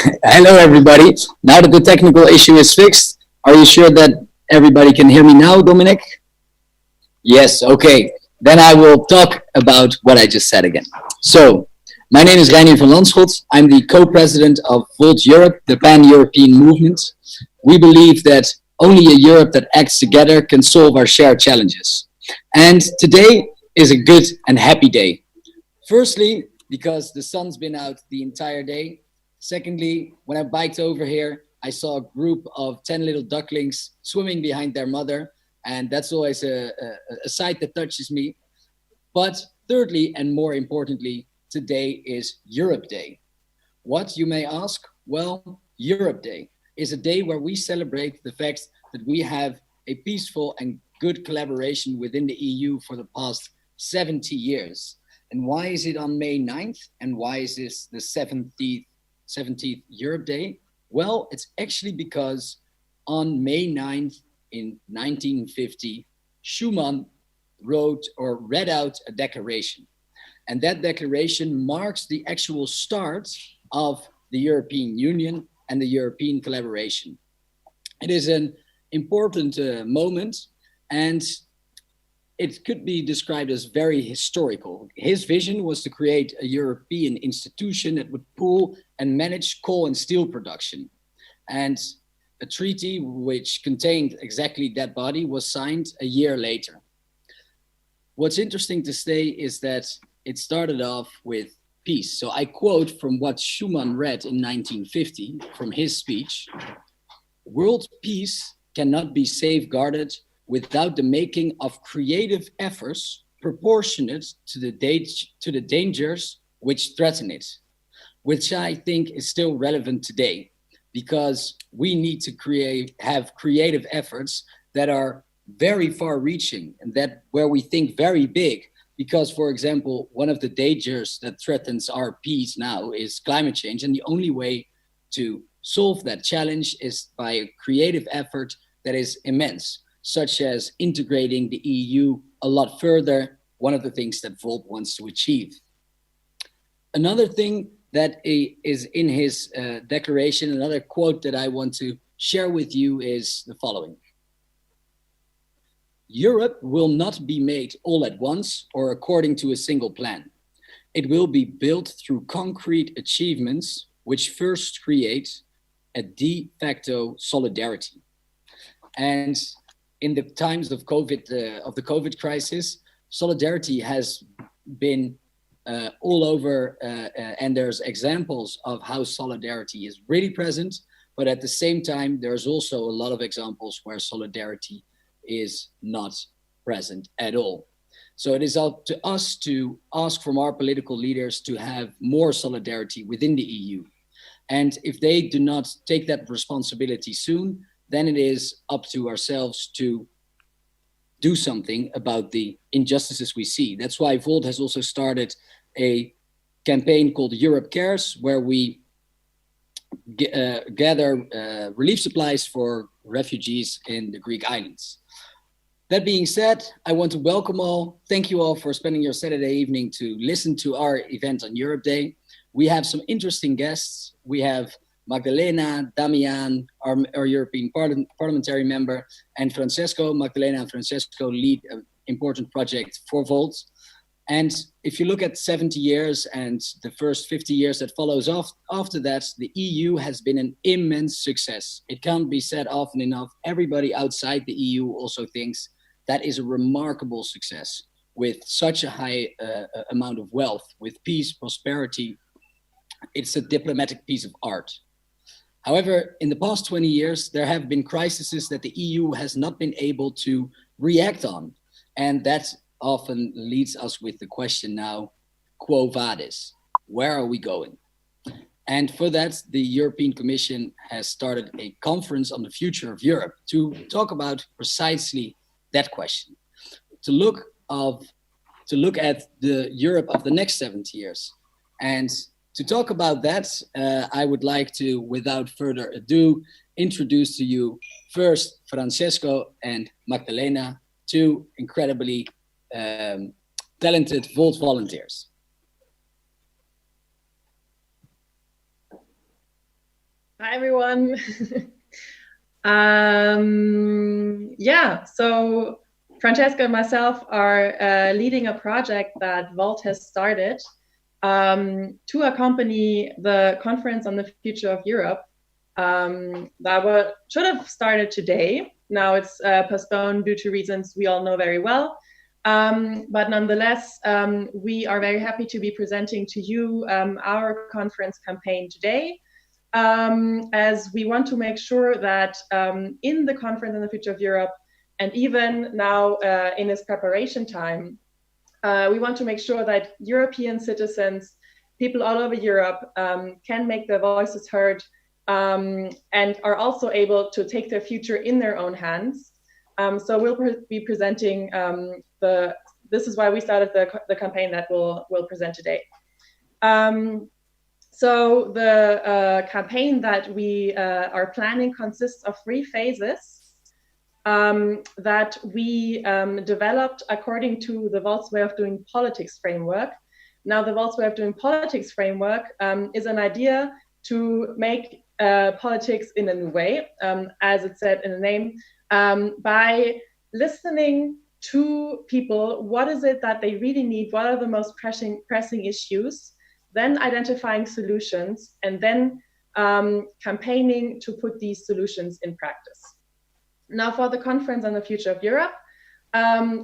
Hello, everybody. Now that the technical issue is fixed, are you sure that everybody can hear me now, Dominic? Yes, okay. Then I will talk about what I just said again. So, my name is Reinier van Landschot. I'm the co-president of Volt Europe, the pan-European movement. We believe that only a Europe that acts together can solve our shared challenges. And today is a good and happy day. Firstly, because the sun's been out the entire day. Secondly, when I biked over here, I saw a group of 10 little ducklings swimming behind their mother. And that's always a sight that touches me. But thirdly, and more importantly, today is Europe Day. What, you may ask? Well, Europe Day is a day where we celebrate the fact that we have a peaceful and good collaboration within the EU for the past 70 years. And why is it on May 9th? And why is this the 17th Europe Day? Well, it's actually because on May 9th in 1950, Schuman wrote or read out a declaration. And that declaration marks the actual start of the European Union and the European collaboration. It is an important moment, and it could be described as very historical. His vision was to create a European institution that would pool and manage coal and steel production. And a treaty which contained exactly that body was signed a year later. What's interesting to say is that it started off with peace. So I quote from what Schuman read in 1950 from his speech: "World peace cannot be safeguarded without the making of creative efforts proportionate to the dangers which threaten it," which I think is still relevant today, because we need to have creative efforts that are very far-reaching and that where we think very big. Because, for example, one of the dangers that threatens our peace now is climate change, and the only way to solve that challenge is by a creative effort that is immense, such as integrating the EU a lot further, one of the things that Volt wants to achieve. Another thing that is in his declaration, another quote that I want to share with you is the following: "Europe will not be made all at once or according to a single plan. It will be built through concrete achievements which first create a de facto solidarity." And in the times of the COVID crisis, solidarity has been all over, and there's examples of how solidarity is really present. But at the same time, there's also a lot of examples where solidarity is not present at all. So it is up to us to ask from our political leaders to have more solidarity within the EU. And if they do not take that responsibility soon, then it is up to ourselves to do something about the injustices we see. That's why Volt has also started a campaign called Europe Caris, where we gather relief supplies for refugees in the Greek islands. That being said, I want to welcome all. Thank you all for spending your Saturday evening to listen to our event on Europe Day. We have some interesting guests. We have Magdalena, Damian, our European parliamentary member, and Francesco. Magdalena and Francesco lead an important project for Volt. And if you look at 70 years and the first 50 years that follows after that, the EU has been an immense success. It can't be said often enough. Everybody outside the EU also thinks that is a remarkable success, with such a high amount of wealth, with peace, prosperity. It's a diplomatic piece of art. However, in the past 20 years, there have been crises that the EU has not been able to react on. And that often leads us with the question now, quo vadis? Where are we going? And for that, the European Commission has started a conference on the future of Europe to talk about precisely that question, to look at the Europe of the next 70 years. And to talk about that, I would like to, without further ado, introduce to you first Francesco and Magdalena, two incredibly talented Volt volunteers. Hi, everyone. Yeah, so Francesca and myself are leading a project that Volt has started to accompany the conference on the future of Europe that should have started today. Now it's postponed due to reasons we all know very well. But nonetheless, we are very happy to be presenting to you our conference campaign today. As we want to make sure that in the conference on the future of Europe, and even now in its preparation time, we want to make sure that European citizens, people all over Europe, can make their voices heard and are also able to take their future in their own hands. So we'll be presenting this is why we started the campaign that we'll present today. So the campaign that we are planning consists of 3 phases that we developed according to the Volt's Way of Doing Politics framework. Now, the Volt's Way of Doing Politics framework is an idea to make politics in a new way, as it said in the name, by listening to people. What is it that they really need? What are the most pressing issues? Then identifying solutions, and then campaigning to put these solutions in practice. Now, for the conference on the future of Europe,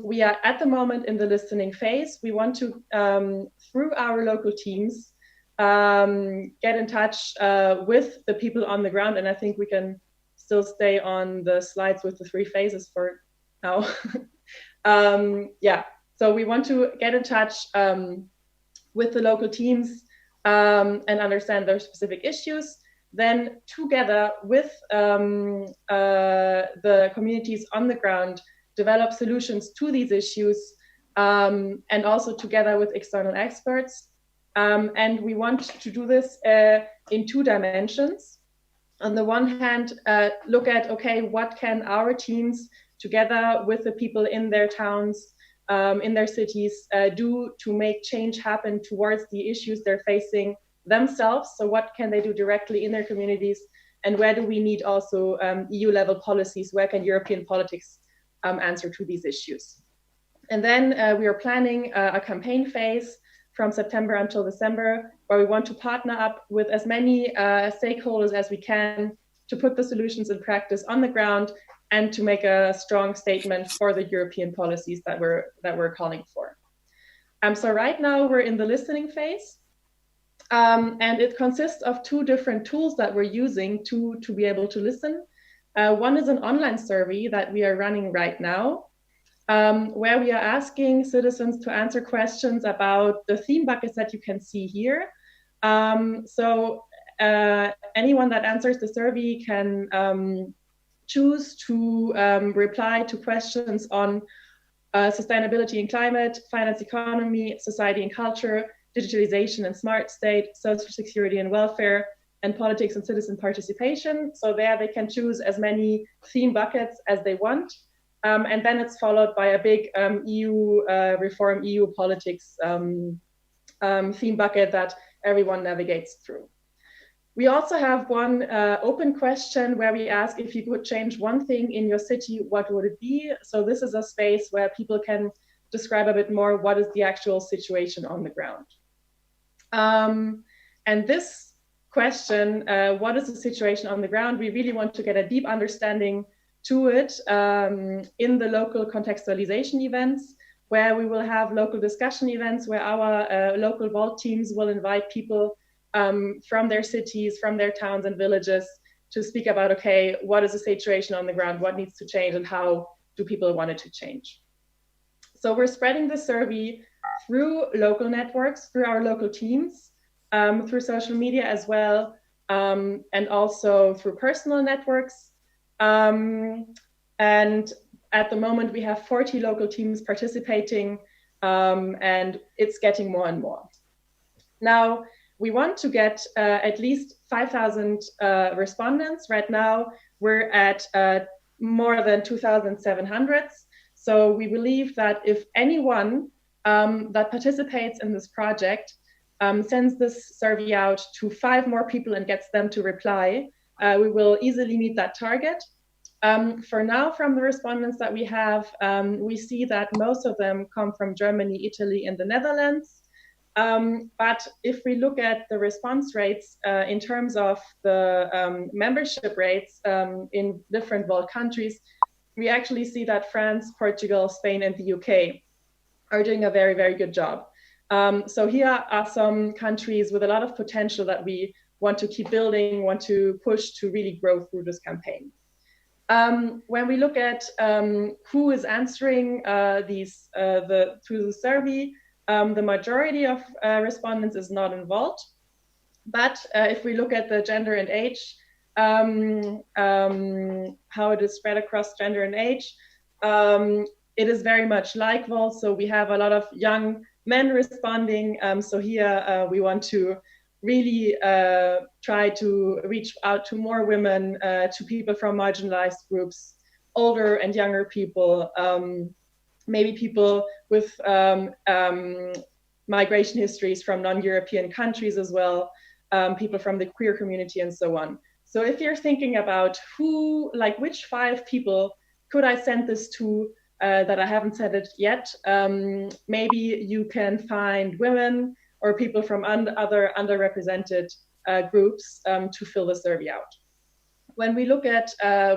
we are at the moment in the listening phase. We want to, through our local teams, get in touch with the people on the ground, and I think we can still stay on the slides with the 3 phases for now. Yeah, so we want to get in touch with the local teams and understand their specific issues. Then together with the communities on the ground, develop solutions to these issues, and also together with external experts. And we want to do this in 2 dimensions. On the one hand, look at, okay, what can our teams together with the people in their towns, in their cities, do to make change happen towards the issues they're facing themselves. So what can they do directly in their communities, and where do we need also EU level policies? Where can European politics answer to these issues? And then we are planning a campaign phase from September until December, where we want to partner up with as many stakeholders as we can to put the solutions in practice on the ground and to make a strong statement for the European policies that we're calling for. So right now we're in the listening phase, and it consists of 2 different tools that we're using to be able to listen. One is an online survey that we are running right now, where we are asking citizens to answer questions about the theme buckets that you can see here. So anyone that answers the survey can choose to reply to questions on sustainability and climate, finance, economy, society and culture, digitalization and smart state, social security and welfare, and politics and citizen participation. So there they can choose as many theme buckets as they want. And then it's followed by a big EU reform, EU politics theme bucket that everyone navigates through. We also have one open question where we ask, if you could change one thing in your city, what would it be? So this is a space where people can describe a bit more what is the actual situation on the ground. And this question, what is the situation on the ground? We really want to get a deep understanding to it in the local contextualization events, where we will have local discussion events where our local Volt teams will invite people from their cities, from their towns and villages to speak about, okay, what is the situation on the ground, what needs to change, and how do people want it to change? So we're spreading the survey through local networks, through our local teams, through social media as well, and also through personal networks. And at the moment we have 40 local teams participating, and it's getting more and more. Now, we want to get at least 5,000 respondents. Right now, we're at more than 2,700. So we believe that if anyone that participates in this project sends this survey out to 5 more people and gets them to reply, we will easily meet that target. For now, from the respondents that we have, we see that most of them come from Germany, Italy, and the Netherlands. But if we look at the response rates in terms of the membership rates in different Vault countries, we actually see that France, Portugal, Spain, and the UK are doing a very, very good job. So here are some countries with a lot of potential that we want to keep building, want to push to really grow through this campaign. When we look at who is answering through the survey, the majority of respondents is not involved. But if we look at the gender and age, how it is spread across gender and age, it is very much like Vault. So we have a lot of young men responding. So here we want to really try to reach out to more women, to people from marginalized groups, older and younger people, maybe people with migration histories from non-European countries as well, people from the queer community and so on. So if you're thinking about which 5 people could I send this to that I haven't said it yet, maybe you can find women or people from other underrepresented groups to fill the survey out. When we look at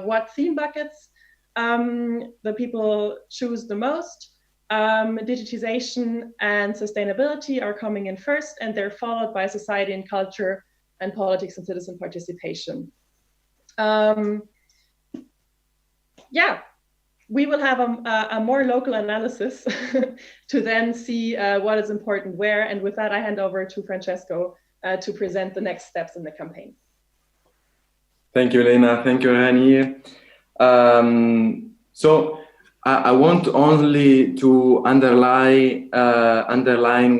what theme buckets the people choose the most, digitization and sustainability are coming in first, and they're followed by society and culture and politics and citizen participation. Yeah, we will have a more local analysis to then see what is important where. And with that, I hand over to Francesco to present the next steps in the campaign. Thank you, Lena. Thank you, Rani. So I want only to underline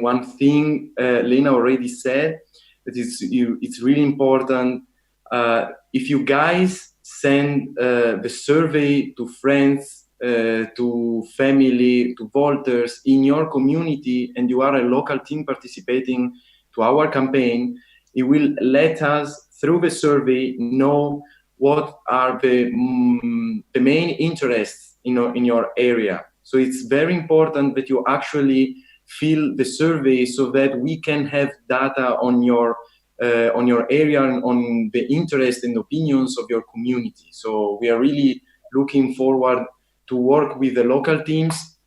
one thing Lena already said, that it's really important. If you guys send the survey to friends, to family, to voters in your community, and you are a local team participating to our campaign, it will let us, through the survey, know what are the main interests in your area. So it's very important that you actually fill the survey so that we can have data on your area and on the interest and opinions of your community. So we are really looking forward to work with the local teams.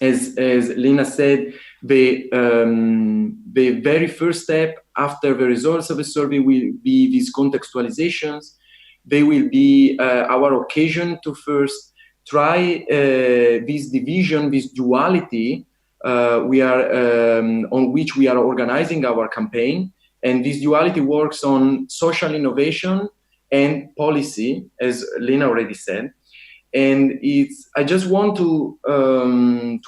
As Lena said, the very first step after the results of the survey will be these contextualizations. They will be our occasion to first try this division, this duality on which we are organizing our campaign. And this duality works on social innovation and policy, as Lena already said. And I just want to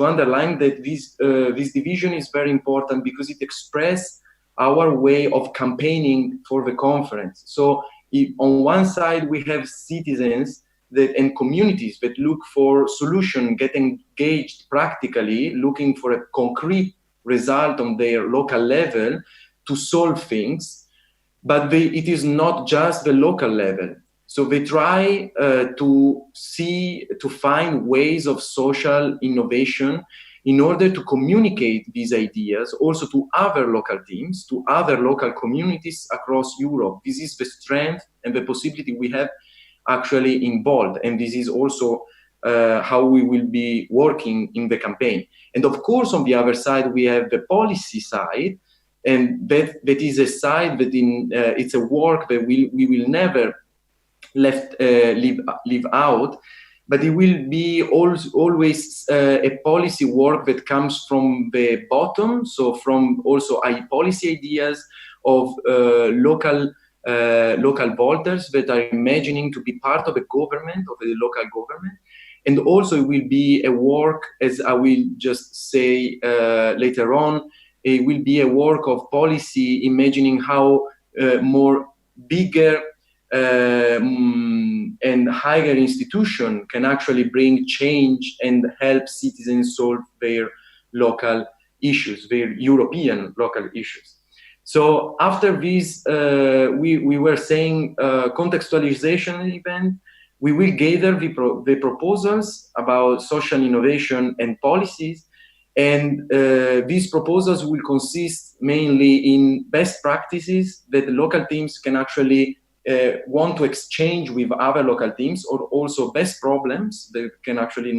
underline that this division is very important because it expresses our way of campaigning for the conference. So on one side, we have citizens and communities that look for solution, get engaged practically, looking for a concrete result on their local level to solve things. But it is not just the local level. So they try to find ways of social innovation in order to communicate these ideas also to other local teams, to other local communities across Europe. This is the strength and the possibility we have actually involved. And this is also how we will be working in the campaign. And of course, on the other side, we have the policy side. And that is a side that it's a work that we will never leave out, but it will be always a policy work that comes from the bottom. So from also policy ideas of local voters that are imagining to be part of a government, of the local government. And also it will be a work, as I will just say later on, it will be a work of policy, imagining how more bigger and higher institution can actually bring change and help citizens solve their local issues, their European local issues. So after this, we were saying contextualization event, we will gather the proposals about social innovation and policies. And these proposals will consist mainly in best practices that the local teams can actually want to exchange with other local teams, or also best problems that can actually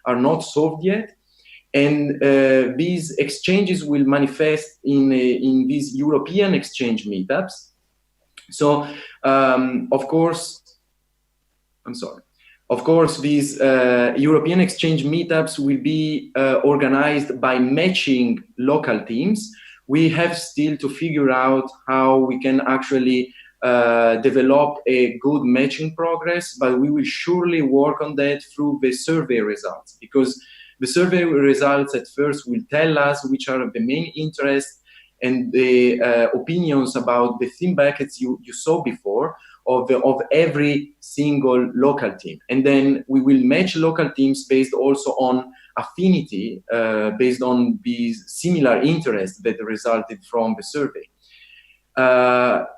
are not solved yet. And these exchanges will manifest in these European exchange meetups. So, of course, these European exchange meetups will be organized by matching local teams. We have still to figure out how we can actually develop a good matching progress, but we will surely work on that through the survey results, because the survey results at first will tell us which are the main interests and the opinions about the theme buckets you saw before of every single local team. And then we will match local teams based also on affinity, based on these similar interests that resulted from the survey.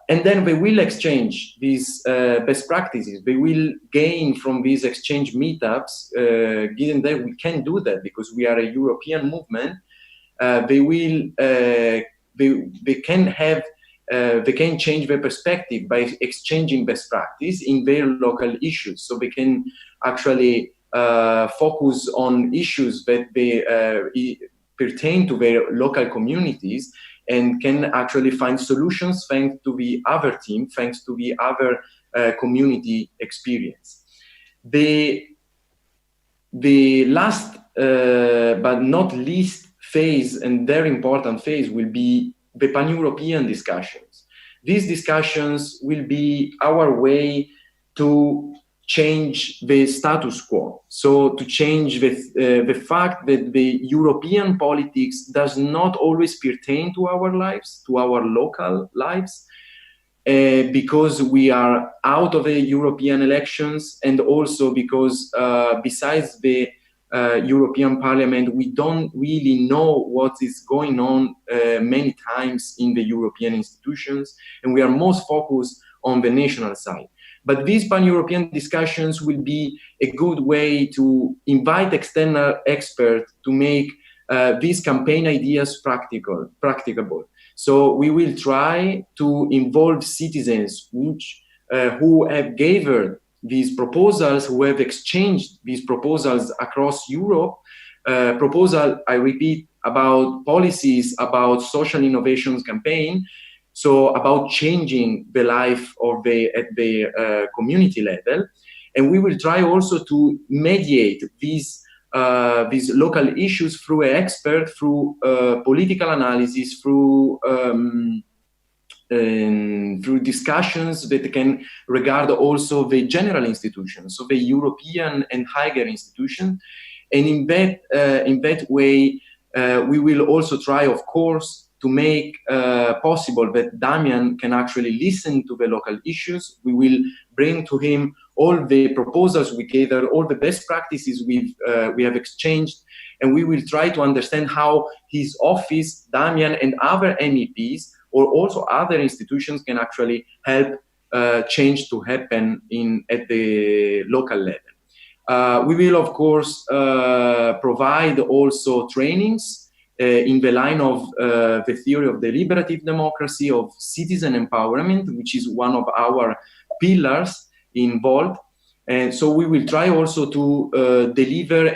And then they will exchange these best practices. They will gain from these exchange meetups, given that we can do that because we are a European movement. They can change their perspective by exchanging best practice in their local issues. So they can actually focus on issues that they pertain to their local communities, and can actually find solutions thanks to the other team, thanks to the other community experience. The last but not least phase, and very important phase, will be the pan-European discussions. These discussions will be our way to change the status quo. So to change the fact that the European politics does not always pertain to our lives, to our local lives, because we are out of the European elections, and also because besides the European Parliament, we don't really know what is going on many times in the European institutions, and we are most focused on the national side. But these pan-European discussions will be a good way to invite external experts to make these campaign ideas practicable. So we will try to involve citizens who have gathered these proposals, who have exchanged these proposals across Europe. Proposal, I repeat, about policies, about social innovations campaign. So about changing the life at the community level. And we will try also to mediate these local issues through an expert, through political analysis, through discussions that can regard also the general institutions, so the European and higher institutions. And in that way, we will also try, of course, to make possible that Damian can actually listen to the local issues. We will bring to him all the proposals we gather, all the best practices we have exchanged, and we will try to understand how his office, Damian, and other MEPs, or also other institutions, can actually help change to happen at the local level. We will, of course, provide also trainings in the line of the theory of deliberative democracy, of citizen empowerment, which is one of our pillars involved. And so we will try also to deliver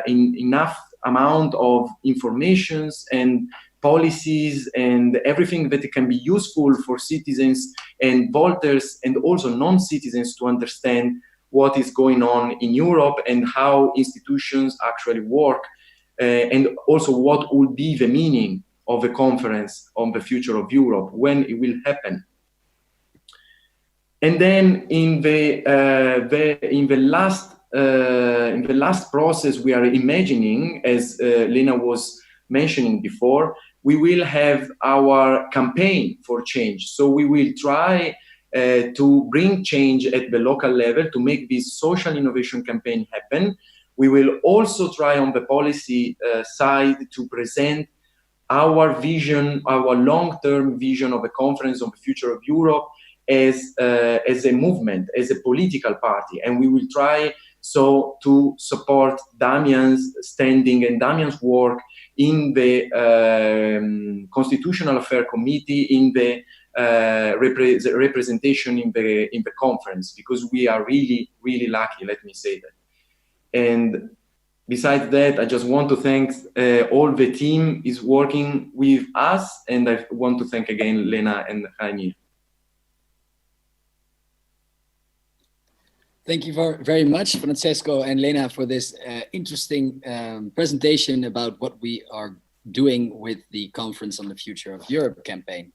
enough amount of informations and policies and everything that can be useful for citizens and voters and also non-citizens to understand what is going on in Europe and how institutions actually work. And also what will be the meaning of the conference on the future of Europe, when it will happen. And then in the last process we are imagining, as Lena was mentioning before, we will have our campaign for change. So we will try to bring change at the local level to make this social innovation campaign happen. We will also try on the policy side to present our vision, our long-term vision of a conference on the future of Europe as a movement, as a political party. And we will try so to support Damian's standing and Damian's work in the Constitutional Affairs Committee, in the representation in the conference, because we are really, really lucky, let me say that. And besides that, I just want to thank all the team is working with us, and I want to thank again Lena and Jaime. Thank you very much, Francesco and Lena, for this interesting presentation about what we are doing with the Conference on the Future of Europe campaign.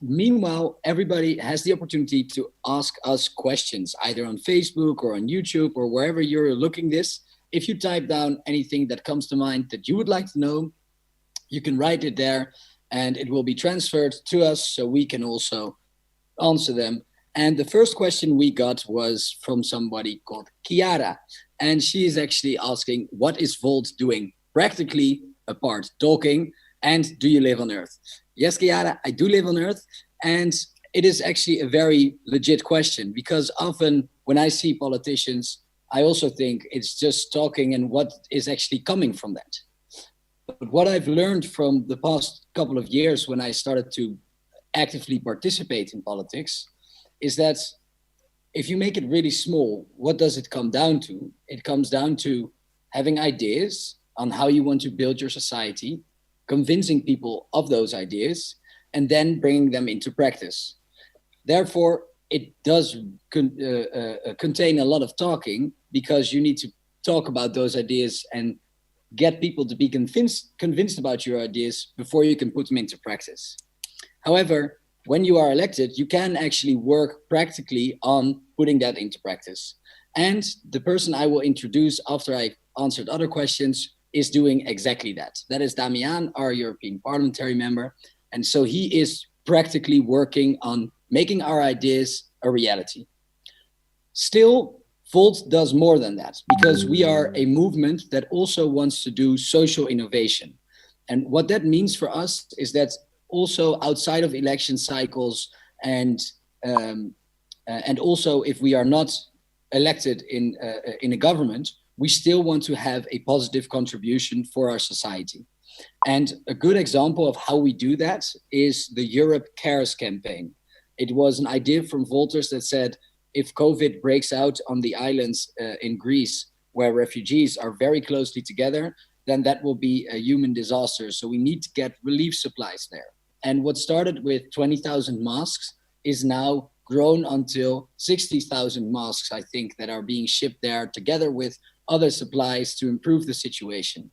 Meanwhile, everybody has the opportunity to ask us questions, either on Facebook or on YouTube or wherever you're looking this. If you type down anything that comes to mind that you would like to know, you can write it there and it will be transferred to us so we can also answer them. And the first question we got was from somebody called Chiara. And she is actually asking, what is Volt doing practically apart talking? And do you live on Earth? Yes, Chiara, I do live on Earth. And it is actually a very legit question, because often when I see politicians, I also think it's just talking and what is actually coming from that. But what I've learned from the past couple of years when I started to actively participate in politics is that if you make it really small, what does it come down to? It comes down to having ideas on how you want to build your society, convincing people of those ideas, and then bringing them into practice. Therefore, it does contain a lot of talking, because you need to talk about those ideas and get people to be convinced about your ideas before you can put them into practice. However, when you are elected, you can actually work practically on putting that into practice. And the person I will introduce after I answered other questions is doing exactly that. That is Damian, our European parliamentary member. And so he is practically working on making our ideas a reality. Still, Volt does more than that, because we are a movement that also wants to do social innovation. And what that means for us is that also outside of election cycles and also if we are not elected in a government, we still want to have a positive contribution for our society. And a good example of how we do that is the Europe Caris campaign. It was an idea from Volters that said, if COVID breaks out on the islands in Greece, where refugees are very closely together, then that will be a human disaster. So we need to get relief supplies there. And what started with 20,000 masks is now grown until 60,000 masks, I think, that are being shipped there together with other supplies to improve the situation.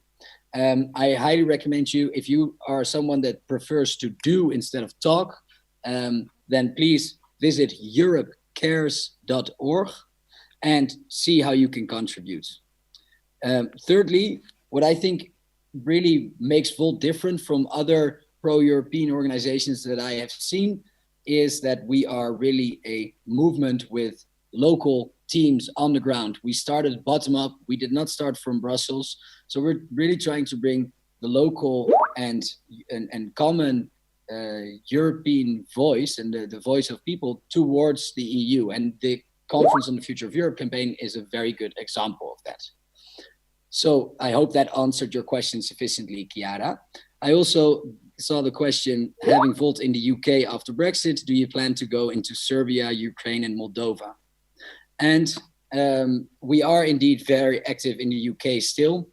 I highly recommend you, if you are someone that prefers to do instead of talk, then please visit europecares.org and see how you can contribute. Thirdly, what I think really makes Volt different from other pro-European organizations that I have seen is that we are really a movement with local teams on the ground. We started bottom up. We did not start from Brussels. So we're really trying to bring the local and common European voice and the voice of people towards the EU. And the Conference on the Future of Europe campaign is a very good example of that. So I hope that answered your question sufficiently, Chiara. I also saw the question, having Volt in the UK after Brexit, do you plan to go into Serbia, Ukraine, and Moldova? And we are indeed very active in the UK still.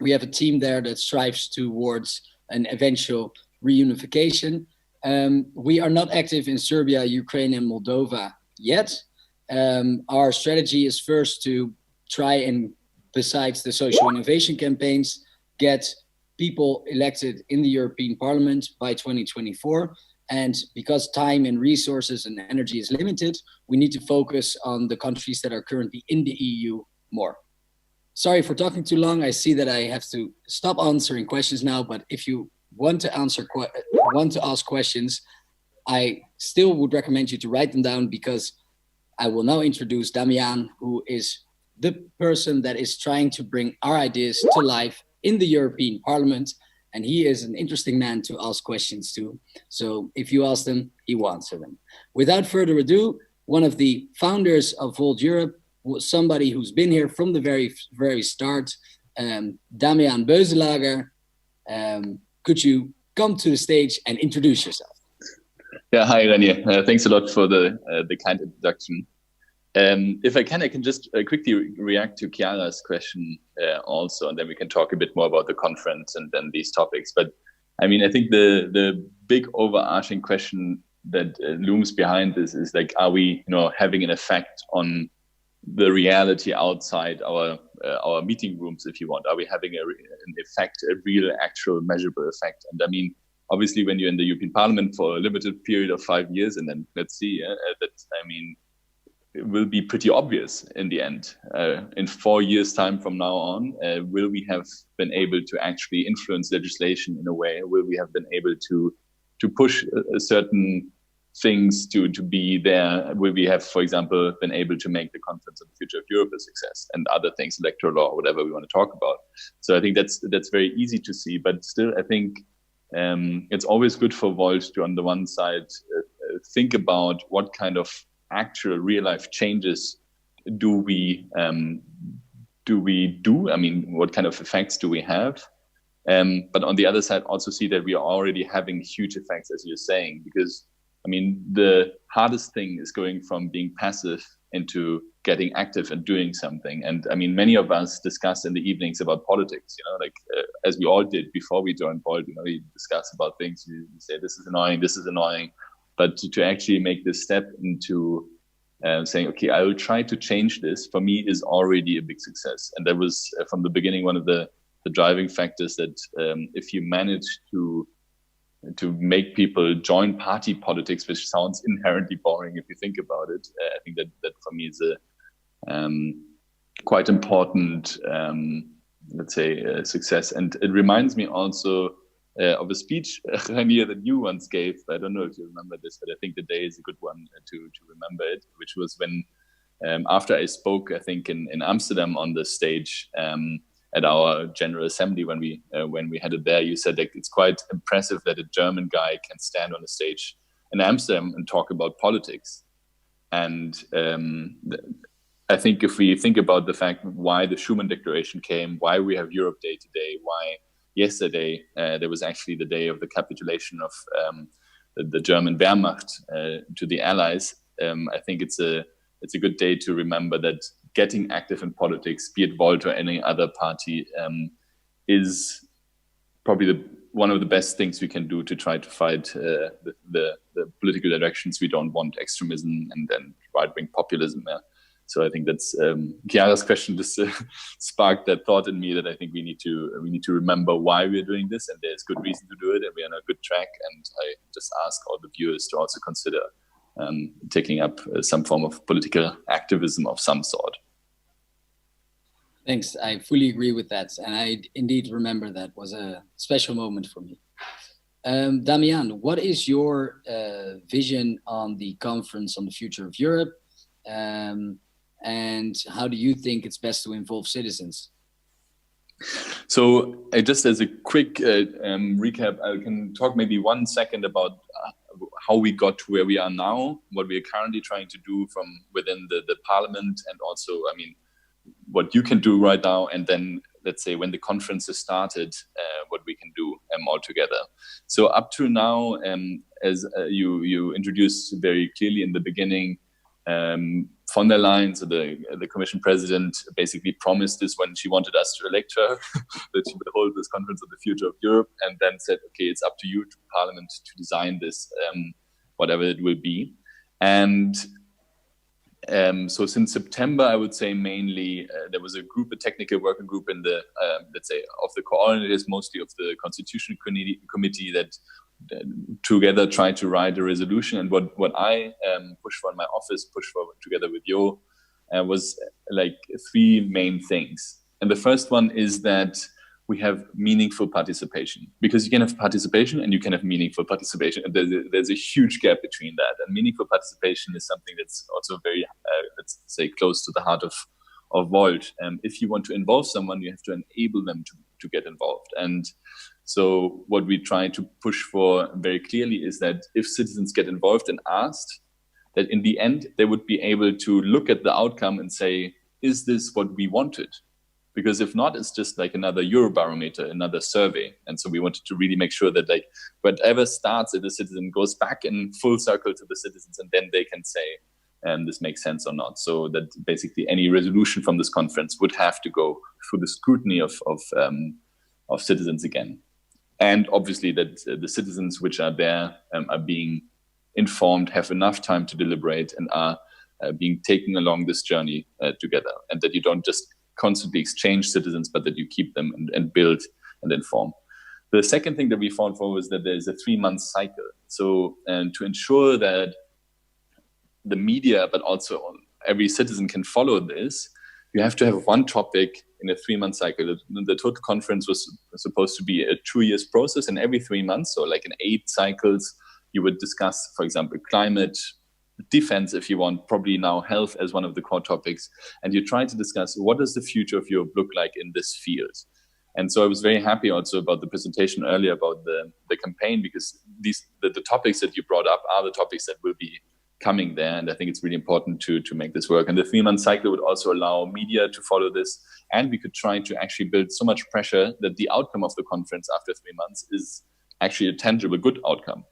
We have a team there that strives towards an eventual reunification. We are not active in Serbia, Ukraine, and Moldova yet. Our strategy is first to try and, besides the social innovation campaigns, get people elected in the European Parliament by 2024. And because time and resources and energy is limited, we need to focus on the countries that are currently in the EU more. Sorry for talking too long. I see that I have to stop answering questions now, but if you want to ask questions, I still would recommend you to write them down, because I will now introduce Damian, who is the person that is trying to bring our ideas to life in the European Parliament. and he is an interesting man to ask questions to. So if you ask them, he will answer them. Without further ado, one of the founders of Volt Europe was somebody who's been here from the very start, Damian Beuzelager. Could you come to the stage and introduce yourself? Yeah, hi, Renier. Thanks a lot for the kind introduction. If I can just quickly react to Chiara's question also, and then we can talk a bit more about the conference and then these topics. But I mean, I think the big overarching question that looms behind this is like, are we, having an effect on the reality outside our meeting rooms, if you want? Are we having an effect, a real, actual, measurable effect? And I mean, obviously, when you're in the European Parliament for a limited period of 5 years, and then let's see, it will be pretty obvious in the end. In 4 years' time from now on, will we have been able to actually influence legislation in a way? Will we have been able to push certain things to be there? Will we have, for example, been able to make the Conference on the Future of Europe a success, and other things, electoral law, whatever we want to talk about? So I think that's very easy to see, but still, I think it's always good for Volt to, on the one side, think about what kind of actual real life changes do we do? I mean, what kind of effects do we have? But on the other side, also see that we are already having huge effects, as you're saying, because I mean, the hardest thing is going from being passive into getting active and doing something. And I mean, many of us discuss in the evenings about politics, as we all did before we joined Volt. We discuss about things. You say, this is annoying. But to actually make this step into saying, okay, I will try to change this, for me is already a big success. And that was from the beginning one of the driving factors, that if you manage to make people join party politics, which sounds inherently boring if you think about it, I think that for me is a quite important, let's say, success. And it reminds me also of a speech, Renier, that you once gave. I don't know if you remember this, but I think the day is a good one to remember it, which was when, after I spoke, I think in Amsterdam on the stage, at our General Assembly, when we had it there, you said that it's quite impressive that a German guy can stand on a stage in Amsterdam and talk about politics. And I think if we think about the fact why the Schuman Declaration came, why we have Europe Day today, why yesterday there was actually the day of the capitulation of the German Wehrmacht to the Allies, I think it's a good day to remember that getting active in politics, be it Volt or any other party, is probably one of the best things we can do to try to fight the political directions we don't want, extremism and then right-wing populism. So I think that's Chiara's question just sparked that thought in me, that I think we need to remember why we're doing this, and there's good reason to do it, and we're on a good track. And I just ask all the viewers to also consider taking up some form of political activism of some sort. Thanks. I fully agree with that. And I indeed remember that was a special moment for me. Damian, what is your vision on the Conference on the Future of Europe? And how do you think it's best to involve citizens? So just as a quick recap, I can talk maybe 1 second about how we got to where we are now, what we are currently trying to do from within the parliament, and also, I mean, what you can do right now, and then let's say when the conference is started, what we can do all together. So up to now, as you introduced very clearly in the beginning, von der Leyen, so the Commission President, basically promised this when she wanted us to elect her, that she would hold this Conference on the Future of Europe, and then said, okay, it's up to you, to Parliament, to design this, whatever it will be. And so since September, I would say mainly there was a technical working group in the, let's say, of the coordinators, mostly of the Constitution Committee, that together tried to write a resolution. And what I pushed for in my office, pushed for together with Jo, was like 3 main things. And the first one is that we have meaningful participation, because you can have participation and you can have meaningful participation. And there's a huge gap between that. And meaningful participation is something that's also very, let's say, close to the heart of Volt. If you want to involve someone, you have to enable them to get involved. And So what we try to push for very clearly is that if citizens get involved and asked, that in the end, they would be able to look at the outcome and say, is this what we wanted? Because if not, it's just like another Eurobarometer, another survey. And so we wanted to really make sure that like whatever starts at the citizen goes back in full circle to the citizens, and then they can say, this makes sense or not. So that basically any resolution from this conference would have to go through the scrutiny of citizens again. And obviously that the citizens which are there are being informed, have enough time to deliberate, and are being taken along this journey together. And that you don't just constantly exchange citizens, but that you keep them and build and inform. The second thing that we fought for was that there's a 3-month cycle. So to ensure that the media, but also every citizen can follow this, you have to have one topic in a 3-month cycle. The total conference was supposed to be a 2-year process, and every 3 months, so like in 8 cycles, you would discuss, for example, climate, defense, if you want, probably now health as one of the core topics. And you try to discuss what does the future of Europe look like in this field. And so I was very happy also about the presentation earlier about the campaign, because the topics that you brought up are the topics that will be coming there. And I think it's really important to make this work. And the 3-month cycle would also allow media to follow this. And we could try to actually build so much pressure that the outcome of the conference after 3 months is actually a tangible, good outcome.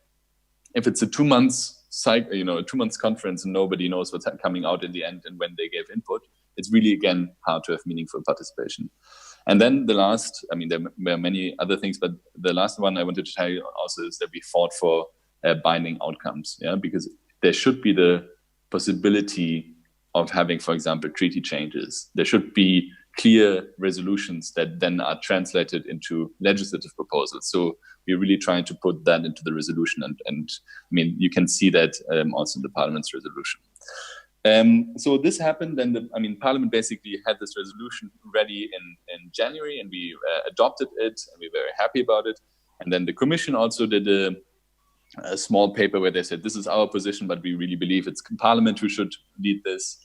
If it's a 2 months cycle, a 2 months conference and nobody knows what's coming out in the end and when they gave input, it's really, again, hard to have meaningful participation. And then the last, there were many other things, but the last one I wanted to tell you also is that we fought for binding outcomes, because there should be the possibility of having, for example, treaty changes. There should be clear resolutions that then are translated into legislative proposals. So we're really trying to put that into the resolution. And you can see that also in the Parliament's resolution. So this happened, and Parliament basically had this resolution ready in January, and we adopted it, and we're very happy about it. And then the Commission also did a small paper where they said, this is our position, but we really believe it's Parliament who should lead this.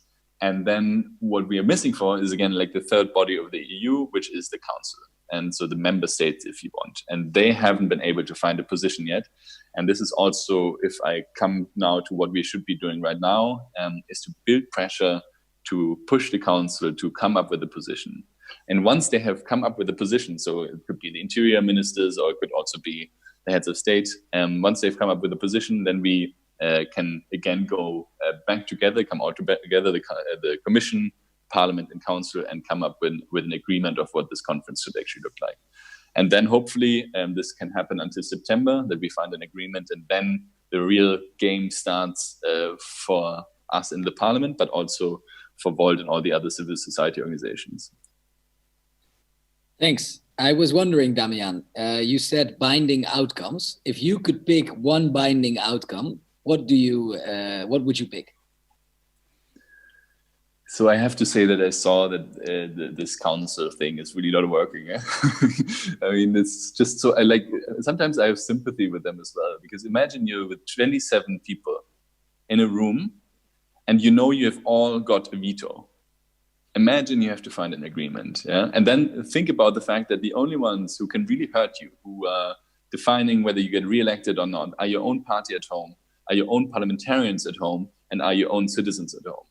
And then what we are missing for is, again, like the third body of the EU, which is the Council. And so the member states, if you want. And they haven't been able to find a position yet. And this is also, if I come now to what we should be doing right now, is to build pressure to push the Council to come up with a position. And once they have come up with a position, so it could be the interior ministers, or it could also be the heads of state, once they've come up with a position, then we can again go back together, come out together, the Commission, Parliament and Council, and come up with an agreement of what this conference should actually look like. And then hopefully this can happen until September, that we find an agreement, and then the real game starts for us in the Parliament, but also for Volt and all the other civil society organizations. Thanks. I was wondering, Damian, you said binding outcomes. If you could pick one binding outcome, what would you pick? So I have to say that I saw that this council thing is really not working. It's just so sometimes I have sympathy with them as well, because imagine you're with 27 people in a room and you have all got a veto. Imagine you have to find an agreement. And then think about the fact that the only ones who can really hurt you, who are defining whether you get reelected or not, are your own party at home, are your own parliamentarians at home, and are your own citizens at home.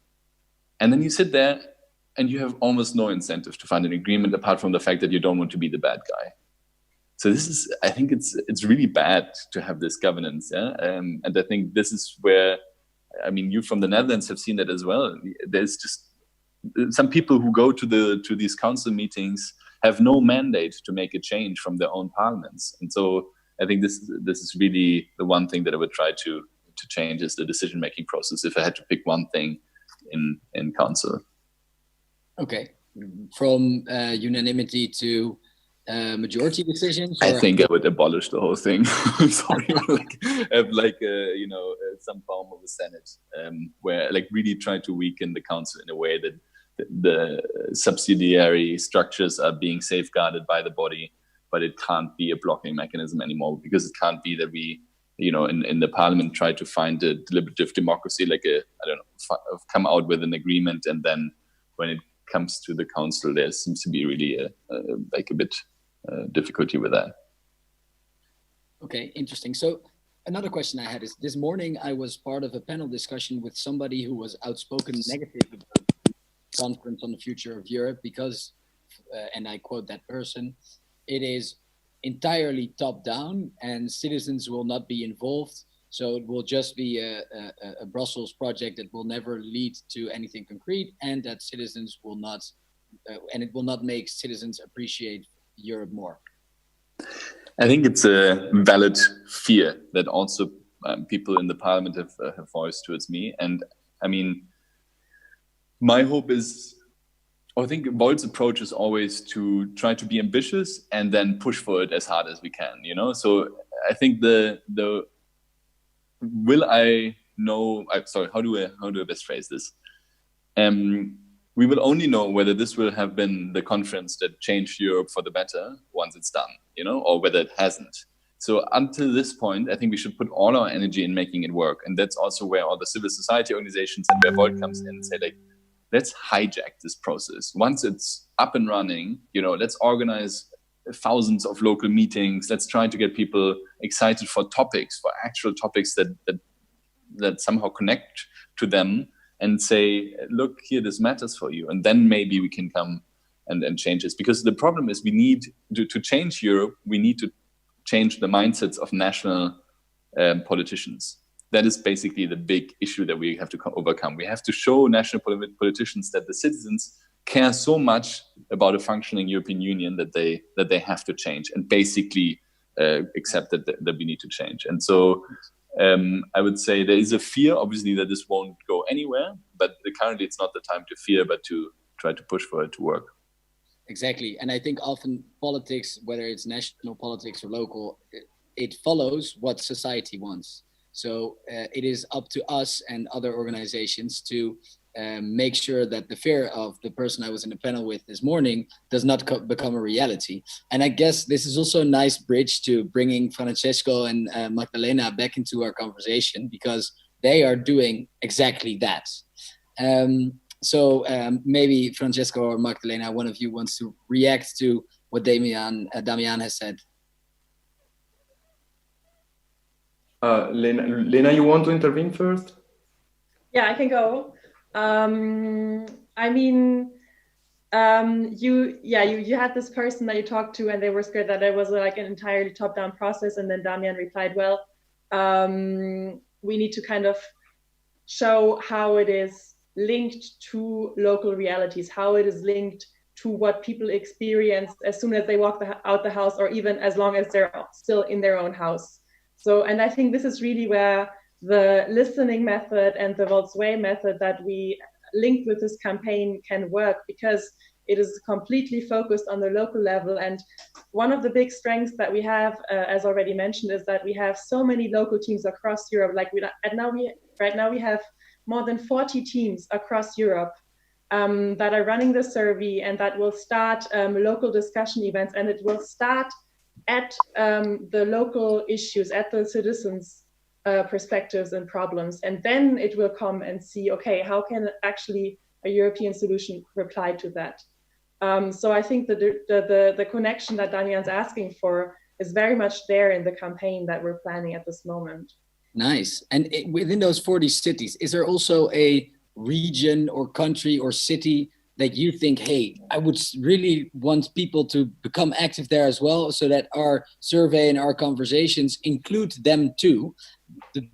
And then you sit there and you have almost no incentive to find an agreement, apart from the fact that you don't want to be the bad guy. So I think it's really bad to have this governance. And I think this is where, you from the Netherlands have seen that as well. There's just some people who go to these council meetings have no mandate to make a change from their own parliaments. And so I think this is really the one thing that I would try to change, is the decision-making process, if I had to pick one thing in council. Okay. From unanimity to majority decisions? I think I would abolish the whole thing. Sorry, some form of a Senate, where really try to weaken the council in a way that the subsidiary structures are being safeguarded by the body, but it can't be a blocking mechanism anymore, because it can't be that we, in the parliament try to find a deliberative democracy, come out with an agreement, and then when it comes to the council, there seems to be really a bit difficulty with that. Okay, interesting. So another question I had is, this morning I was part of a panel discussion with somebody who was outspoken negative about the conference on the future of Europe because, and I quote that person, it is entirely top down and citizens will not be involved. So it will just be a Brussels project that will never lead to anything concrete, and that citizens will not, and it will not make citizens appreciate Europe more. I think it's a valid fear that also people in the parliament have voiced towards me. And I mean, my hope is, I think Volt's approach is always to try to be ambitious and then push for it as hard as we can, you know? So I think will I know, sorry, how do I best phrase this? We will only know whether this will have been the conference that changed Europe for the better once it's done, you know, or whether it hasn't. So until this point, I think we should put all our energy in making it work. And that's also where all the civil society organizations and where Volt comes in and say, like, let's hijack this process. Once it's up and running, you know, let's organize thousands of local meetings. Let's try to get people excited for topics, for actual topics that somehow connect to them, and say, look, here, this matters for you. And then maybe we can come and change this. Because the problem is we need to change Europe, we need to change the mindsets of national politicians. That is basically the big issue that we have to overcome. We have to show national politicians that the citizens care so much about a functioning European Union that they have to change, and basically accept that we need to change. And so I would say there is a fear, obviously, that this won't go anywhere, but currently it's not the time to fear, but to try to push for it to work. Exactly. And I think often politics, whether it's national politics or local, it follows what society wants. So it is up to us and other organizations to make sure that the fear of the person I was in a panel with this morning does not become a reality. And I guess this is also a nice bridge to bringing Francesco and Magdalena back into our conversation, because they are doing exactly that. So maybe Francesco or Magdalena, one of you wants to react to what Damian has said. Lena, you want to intervene first? Yeah, I can go. I mean, you had this person that you talked to, and they were scared that it was like an entirely top-down process. And then Damian replied, well, we need to kind of show how it is linked to local realities, how it is linked to what people experience as soon as they walk out the house, or even as long as they're still in their own house. So, and I think this is really where the listening method and the Volt's Way method that we linked with this campaign can work, because it is completely focused on the local level. And one of the big strengths that we have, as already mentioned, is that we have so many local teams across Europe. Like right now we have more than 40 teams across Europe that are running the survey, and that will start local discussion events, and it will start at the local issues, at the citizens' perspectives and problems, and then it will come and see, okay, how can actually a European solution reply to that? So I think that the connection that Damian's asking for is very much there in the campaign that we're planning at this moment. Nice. And within those 40 cities, is there also a region or country or city that you think, hey, I would really want people to become active there as well, so that our survey and our conversations include them too?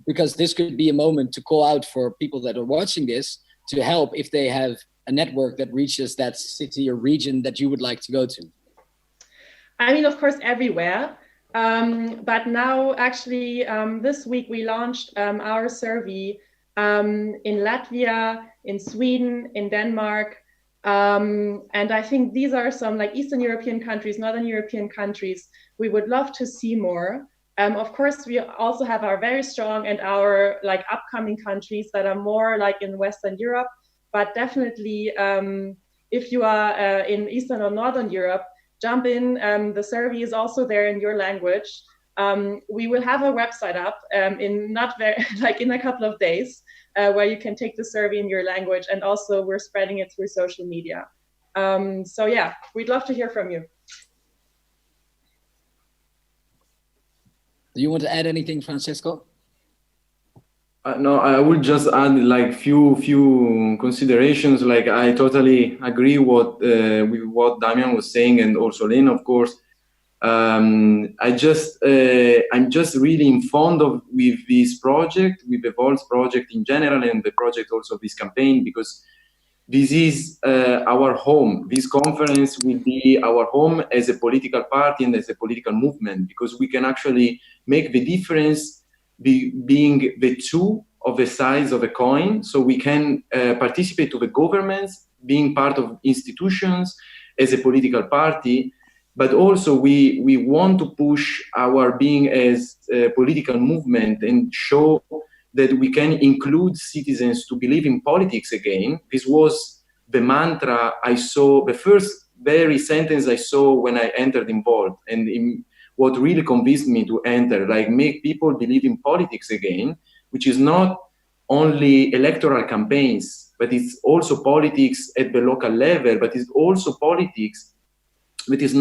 Because this could be a moment to call out for people that are watching this to help if they have a network that reaches that city or region that you would like to go to. I mean, of course, everywhere. But now, actually, this week we launched our survey in Latvia, in Sweden, in Denmark. And I think these are some like Eastern European countries, Northern European countries. We would love to see more. Of course, we also have our very strong and our like upcoming countries that are more like in Western Europe. But definitely, if you are in Eastern or Northern Europe, jump in. The survey is also there in your language. We will have a website up in a couple of days, where you can take the survey in your language, and also we're spreading it through social media. So yeah, we'd love to hear from you. Do you want to add anything, Francesco? No, I would just add like few considerations. Like I totally agree with what Damian was saying, and also Lynn, of course. I'm just really fond of with this project, with the Volts project in general, and the project also of this campaign, because this is our home. This conference will be our home as a political party and as a political movement, because we can actually make the difference being the two of the sides of a coin. So we can participate to the governments, being part of institutions as a political party, but also we want to push our being as a political movement and show that we can include citizens to believe in politics again. This was the mantra I saw, the first very sentence I saw when I entered involved, and what really convinced me to enter, like make people believe in politics again, which is not only electoral campaigns, but it's also politics at the local level, but it's also politics that does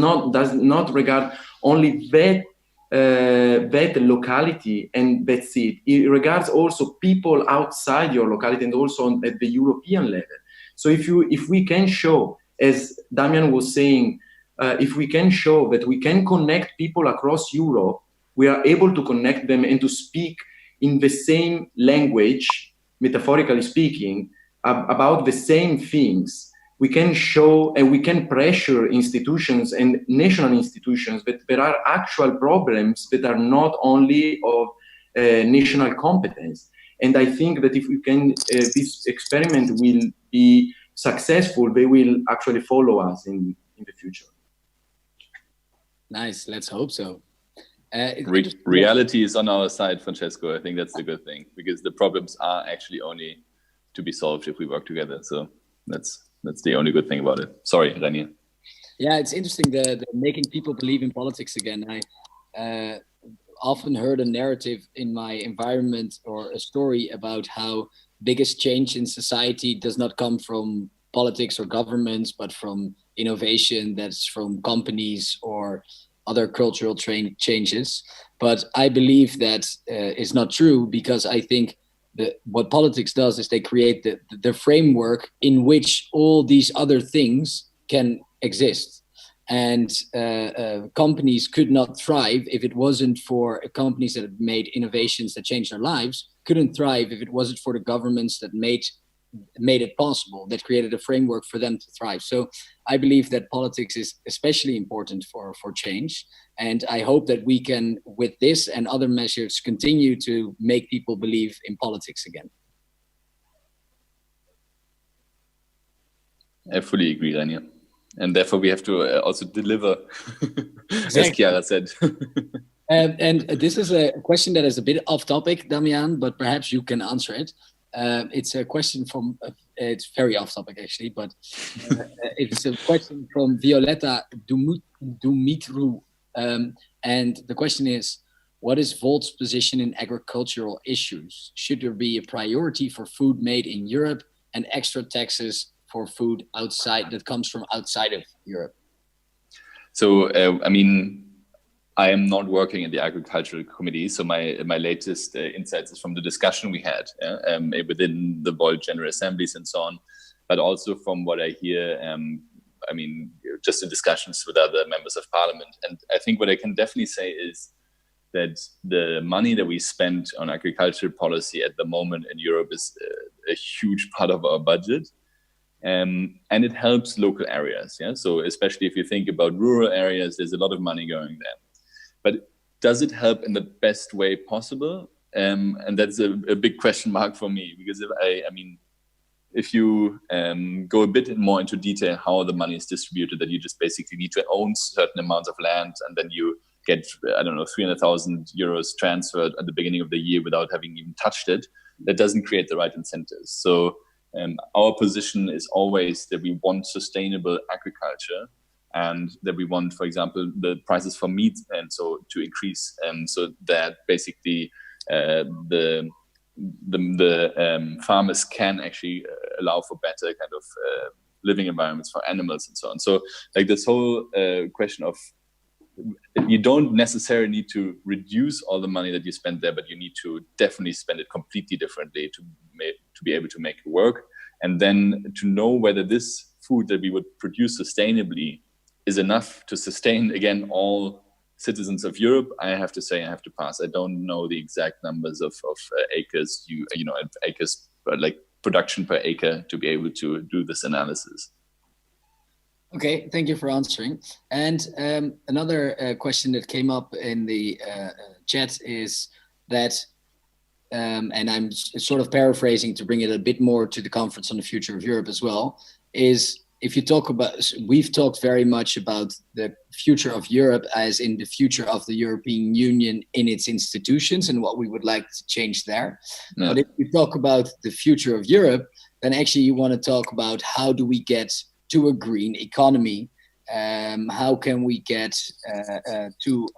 not regard only that locality and that's it. It regards also people outside your locality and also at the European level. So if we can show, as Damian was saying, if we can show that we can connect people across Europe, we are able to connect them and to speak in the same language, metaphorically speaking, about the same things. We can show and we can pressure institutions and national institutions that there are actual problems that are not only of national competence. And I think that if we can, this experiment will be successful, they will actually follow us in the future. Nice, let's hope so. Reality is on our side, Francesco. I think that's the good thing, because the problems are actually only to be solved if we work together. So that's the only good thing about it. Sorry, Renier. Yeah, it's interesting, the making people believe in politics again. I often heard a narrative in my environment or a story about how biggest change in society does not come from politics or governments, but from innovation that's from companies or other cultural changes. But I believe that is not true, because I think what politics does is they create the framework in which all these other things can exist. And companies could not thrive if it wasn't for companies that have made innovations that changed their lives, couldn't thrive if it wasn't for the governments that made it possible, that created a framework for them to thrive. So I believe that politics is especially important for change. And I hope that we can, with this and other measures, continue to make people believe in politics again. I fully agree, Renier. And therefore we have to also deliver, Exactly. as Chiara said. And this is a question that is a bit off topic, Damian, but perhaps you can answer it. It's a question from, it's very off topic actually, but it's a question from Violetta Dumitru. And the question is, what is Volt's position in agricultural issues? Should there be a priority for food made in Europe and extra taxes for food outside that comes from outside of Europe? So, I mean, I am not working in the agricultural committee, so my latest insights is from the discussion we had within the Volt General Assemblies and so on, but also from what I hear, I mean, just in discussions with other members of parliament. And I think what I can definitely say is that the money that we spend on agricultural policy at the moment in Europe is a huge part of our budget. And it helps local areas. Yeah. So especially if you think about rural areas, there's a lot of money going there. But does it help in the best way possible? And that's a big question mark for me, because if you go a bit more into detail how the money is distributed, that you just basically need to own certain amounts of land, and then you get, I don't know, 300,000 euros transferred at the beginning of the year without having even touched it, that doesn't create the right incentives. So our position is always that we want sustainable agriculture, and that we want, for example, the prices for meat and so to increase, so that basically the farmers can actually allow for better kind of living environments for animals and so on. So like this whole question of you don't necessarily need to reduce all the money that you spend there, but you need to definitely spend it completely differently to be able to make it work. And then to know whether this food that we would produce sustainably is enough to sustain, again, all citizens of Europe, I have to say I have to pass. I don't know the exact numbers of acres, acres, like production per acre to be able to do this analysis. Okay, thank you for answering. And another question that came up in the chat is that, and I'm sort of paraphrasing to bring it a bit more to the conference on the future of Europe as well, is if you talk about, we've talked very much about the future of Europe as in the future of the European Union in its institutions and what we would like to change there. Yeah. But if you talk about the future of Europe, then actually you want to talk about how do we get to a green economy? How can we get to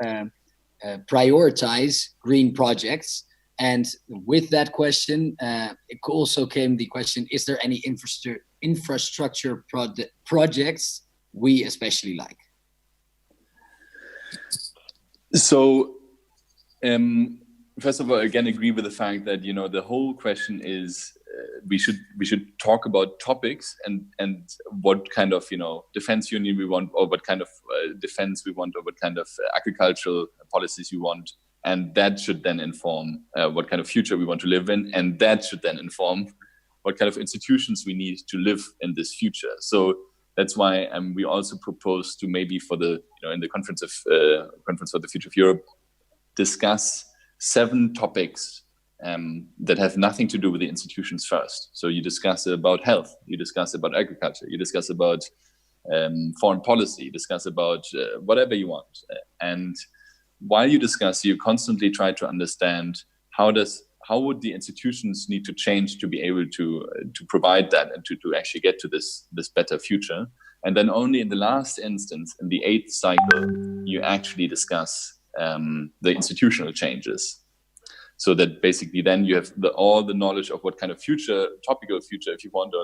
prioritize green projects? And with that question, it also came the question, is there any infrastructure projects we especially like? So, first of all, again, agree with the fact that, the whole question is we should talk about topics and what kind of, defense union we want, or what kind of defense we want, or what kind of agricultural policies we want. And that should then inform what kind of future we want to live in. And that should then inform what kind of institutions we need to live in this future. So that's why we also propose to maybe for the, in the conference for the future of Europe, discuss 7 topics that have nothing to do with the institutions first. So you discuss about health, you discuss about agriculture, you discuss about foreign policy, you discuss about whatever you want. And while you discuss, you constantly try to understand how would the institutions need to change to be able to provide that and to actually get to this better future. And then only in the last instance, in the 8th cycle, you actually discuss the institutional changes. So that basically then you have all the knowledge of what kind of topical future, if you want,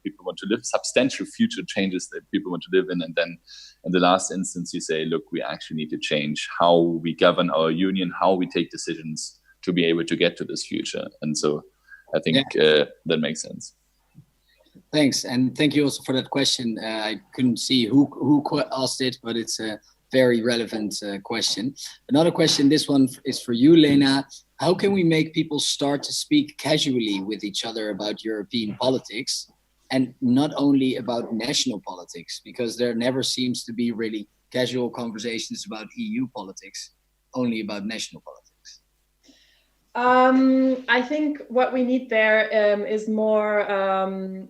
people want to live, substantial future changes that people want to live in. And then in the last instance, you say, look, we actually need to change how we govern our union, how we take decisions to be able to get to this future. And so I think that makes sense. Thanks. And thank you also for that question. I couldn't see who asked it, but it's a very relevant question. Another question, this one is for you, Lena. How can we make people start to speak casually with each other about European politics and not only about national politics? Because there never seems to be really casual conversations about EU politics, only about national politics. I think what we need there is more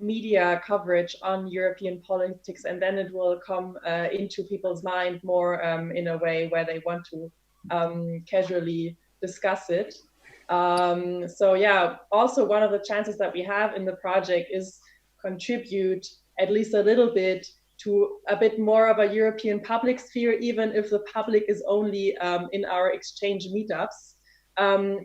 media coverage on European politics, and then it will come into people's mind more in a way where they want to casually discuss it. So yeah, also one of the chances that we have in the project is contribute at least a little bit to a bit more of a European public sphere, even if the public is only in our exchange meetups.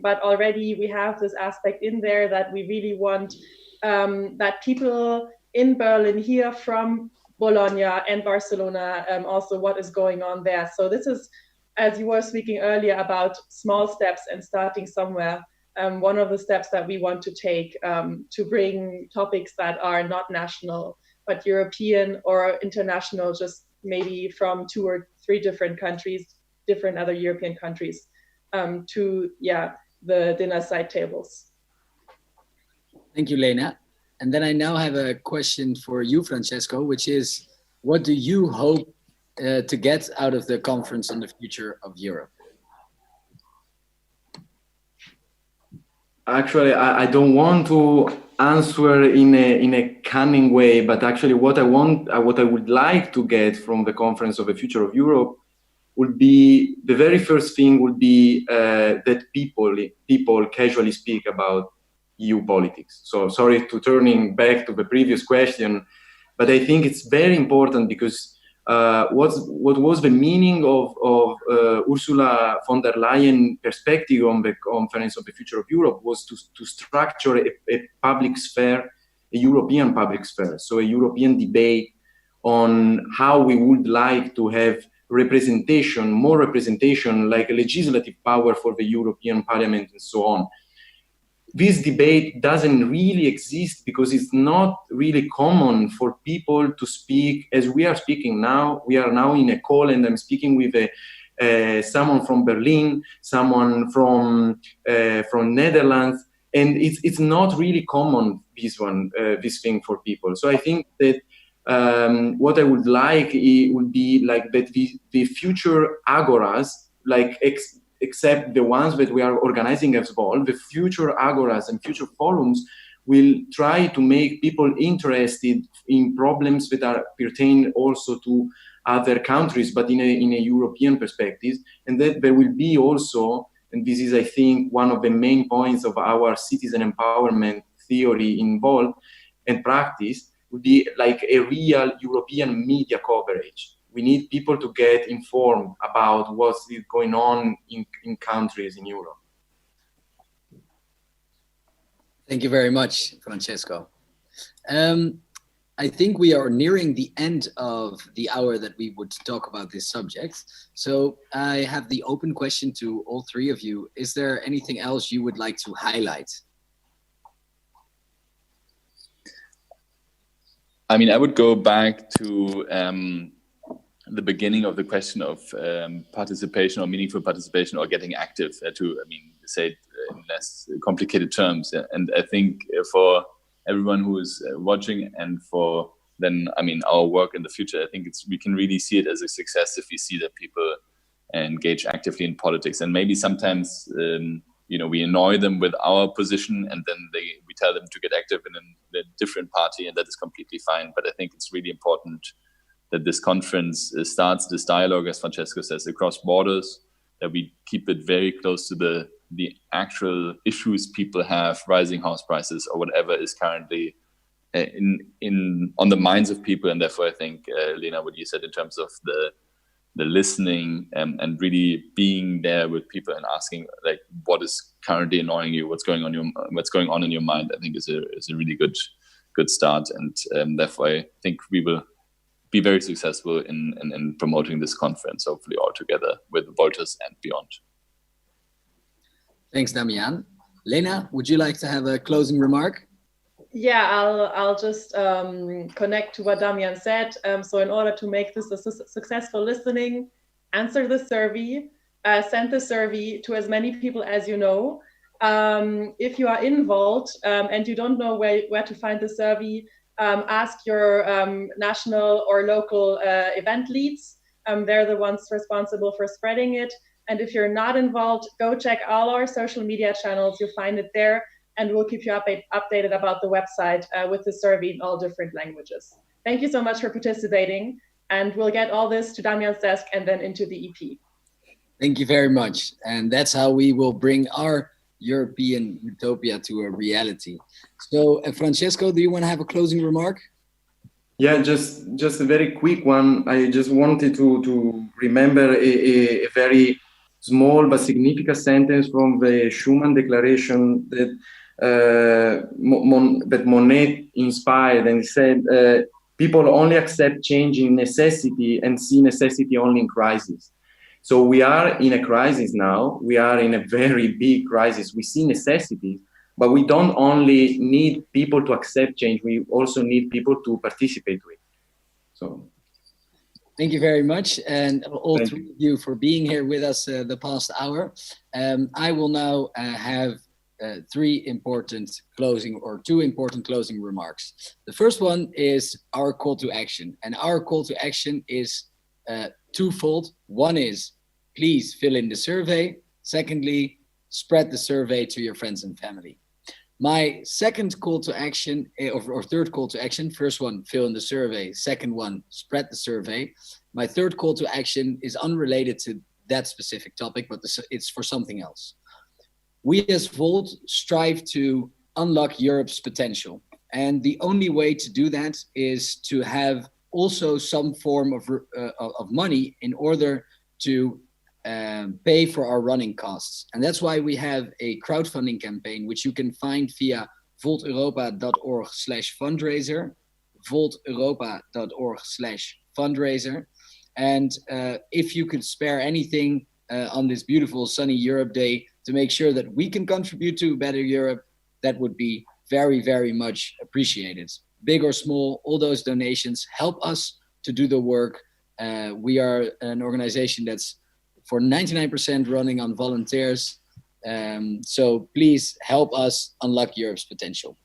But already we have this aspect in there that we really want that people in Berlin hear from Bologna and Barcelona also what is going on there. So this is, as you were speaking earlier about small steps and starting somewhere, one of the steps that we want to take to bring topics that are not national, but European or international, just maybe from 2 or 3 different countries, different other European countries, to the dinner side tables. Thank you, Lena. And then I now have a question for you, Francesco, which is, what do you hope to get out of the conference on the future of Europe? Actually, I don't want to answer in a cunning way, but actually what I would like to get from the conference of the future of Europe would be, the very first thing would be that people casually speak about EU politics. So sorry to turning back to the previous question, but I think it's very important because what was the meaning of Ursula von der Leyen perspective on the conference of the future of Europe was to structure a public sphere, a European public sphere, so a European debate on how we would like to have representation, more representation, like a legislative power for the European Parliament and so on. This debate doesn't really exist because it's not really common for people to speak as we are speaking now. We are now in a call and I'm speaking with someone from Berlin, someone from Netherlands, and it's not really common, this thing for people. So I think that what I would like would be like that the future agoras, like except the ones that we are organizing as well, the future agoras and future forums will try to make people interested in problems that are pertain also to other countries, but in a European perspective, and that there will be also, and this is, I think, one of the main points of our citizen empowerment theory involved and practice, would be like a real European media coverage. We need people to get informed about what's going on in countries in Europe. Thank you very much, Francesco. I think we are nearing the end of the hour that we would talk about this subject. So I have the open question to all three of you. Is there anything else you would like to highlight? I mean, I would go back to the beginning of the question of participation or meaningful participation or getting active, say it in less complicated terms. And I think for everyone who is watching and for then, our work in the future, I think we can really see it as a success if we see that people engage actively in politics. And maybe sometimes, we annoy them with our position and then we tell them to get active in a different party, and that is completely fine. But I think it's really important that this conference starts this dialogue, as Francesco says, across borders, that we keep it very close to the actual issues people have, rising house prices or whatever is currently on the minds of people. And therefore, I think, Lena, what you said in terms of the listening and really being there with people and asking, like, what is currently annoying you, what's going on in your mind, I think is a really good start. And therefore, I think we will be very successful in promoting this conference, hopefully all together with Wolters and beyond. Thanks, Damian. Lena, would you like to have a closing remark? Yeah, I'll just connect to what Damian said. So in order to make this a successful listening, answer the survey, send the survey to as many people as you know. If you are involved and you don't know where to find the survey, ask your national or local event leads. They're the ones responsible for spreading it. And if you're not involved, go check all our social media channels. You'll find it there. And we'll keep you updated about the website with the survey in all different languages. Thank you so much for participating. And we'll get all this to Damian's desk and then into the EP. Thank you very much. And that's how we will bring our European utopia to a reality. So, Francesco, do you want to have a closing remark? Yeah, just a very quick one. I just wanted to remember a very small but significant sentence from the Schuman Declaration that Monet inspired, and he said, people only accept change in necessity and see necessity only in crisis. So we are in a crisis now. We are in a very big crisis. We see necessity, but we don't only need people to accept change. We also need people to participate with it. So. Thank you very much, and all three of you for being here with us the past hour. I will now have two important closing remarks. The first one is our call to action, and our call to action is twofold. One is, please fill in the survey. Secondly, spread the survey to your friends and family. My second call to action, or third call to action, first one, fill in the survey. Second one, spread the survey. My third call to action is unrelated to that specific topic, but it's for something else. We as Volt strive to unlock Europe's potential. And the only way to do that is to have also some form of money in order to pay for our running costs. And that's why we have a crowdfunding campaign, which you can find via volteuropa.org/fundraiser, volteuropa.org/fundraiser. And if you could spare anything on this beautiful sunny Europe day to make sure that we can contribute to a better Europe, that would be very, very much appreciated. Big or small, all those donations help us to do the work. We are an organization that's for 99% running on volunteers. So please help us unlock Europe's potential.